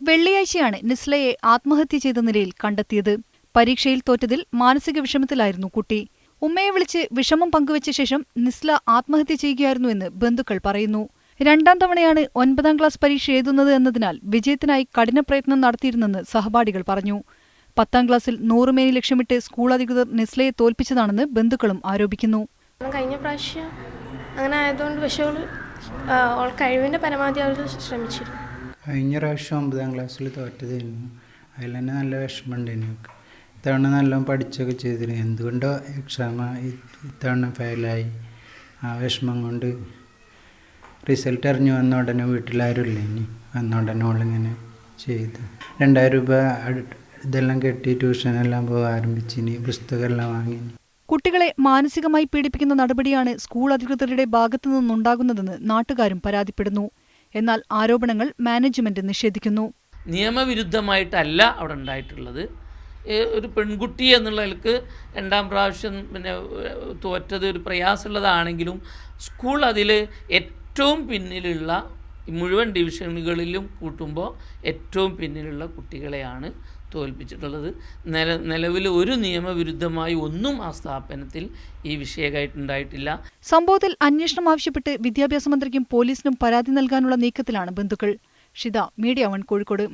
വെള്ളിയാഴ്ചയാണ് നിസ്ലയെ ആത്മഹത്യ ചെയ്ത നിലയിൽ കണ്ടെത്തിയത്. പരീക്ഷയിൽ തോറ്റതിൽ മാനസിക വിഷമത്തിലായിരുന്നു കുട്ടി. ഉമ്മയെ വിളിച്ച് വിഷമം പങ്കുവച്ച ശേഷം നിസ്ല ആത്മഹത്യ ചെയ്യുകയായിരുന്നുവെന്ന് ബന്ധുക്കൾ പറയുന്നു. രണ്ടാം തവണയാണ് 9ാം ക്ലാസ് പരീക്ഷ എഴുതുന്നത് എന്നതിനാൽ വിജയത്തിനായി കഠിനപ്രയത്നം നടത്തിയിരുന്നെന്ന് സഹപാഠികൾ പറഞ്ഞു. 10ാം ക്ലാസ്സിൽ 100 മേനി ലക്ഷ്യമിട്ട് സ്കൂൾ അധികൃതർ നിസ്ലയെ തോൽപ്പിച്ചതാണെന്ന് ബന്ധുക്കളും ആരോപിക്കുന്നു. കഴിഞ്ഞ പ്രാവശ്യം അങ്ങനെ ആയതുകൊണ്ട് പക്ഷേ കഴിവിന്റെ പരമാവധി അവർ ശ്രമിച്ചിരുന്നു. കഴിഞ്ഞ പ്രാവശ്യം 9ാം ക്ലാസ്സിൽ തോറ്റതായിരുന്നു. അതിൽ തന്നെ നല്ല വിഷമമുണ്ട്. എനിക്ക് ഇത്തവണ നല്ലോണം പഠിച്ചൊക്കെ ചെയ്തിരുന്നു. എന്തുകൊണ്ടോ എക്സാം ഇത്തവണ ഫെയിലായി. ആ വിഷമം കൊണ്ട് റിസൾട്ട് അറിഞ്ഞു വന്ന ഉടനെ വീട്ടിലാരുമില്ല. ഇനി വന്ന ഉടനെ ഓളിങ്ങനെ ചെയ്തു. 2000 രൂപ ഇതെല്ലാം കെട്ടി ട്യൂഷനെല്ലാം പോകാൻ ആരംഭിച്ചിനി. പുസ്തകമെല്ലാം വാങ്ങി. കുട്ടികളെ മാനസികമായി പീഡിപ്പിക്കുന്ന നടപടിയാണ് സ്കൂൾ അധികൃതരുടെ ഭാഗത്തു നിന്നുണ്ടാകുന്നതെന്ന് നാട്ടുകാരും പരാതിപ്പെടുന്നു. എന്നാൽ ആരോപണങ്ങൾ മാനേജ്മെന്റ് നിഷേധിക്കുന്നു. നിയമവിരുദ്ധമായിട്ടല്ല അവിടെ ഉണ്ടായിട്ടുള്ളത്. ഒരു പെൺകുട്ടി എന്നുള്ളതിലേക്ക് 2ാം പ്രാവശ്യം തോറ്റത് ഒരു പ്രയാസമുള്ളതാണെങ്കിലും സ്കൂൾ അതിൽ ഏറ്റവും പിന്നിലുള്ള മുഴുവൻ ഡിവിഷനുകളിലും കൂട്ടുമ്പോൾ ഏറ്റവും പിന്നിലുള്ള കുട്ടികളെയാണ് തോൽപ്പിച്ചിട്ടുള്ളത്. നിലവിൽ ഒരു നിയമവിരുദ്ധമായി ഒന്നും ആ സ്ഥാപനത്തിൽ ഈ വിഷയമായിട്ടുണ്ടായിട്ടില്ല. സംഭവത്തിൽ അന്വേഷണം ആവശ്യപ്പെട്ട് വിദ്യാഭ്യാസ മന്ത്രിക്കും പോലീസിനും പരാതി നൽകാനുള്ള നീക്കത്തിലാണ് ബന്ധുക്കൾ. ഷിത, മീഡിയ 1 കോഴിക്കോട്.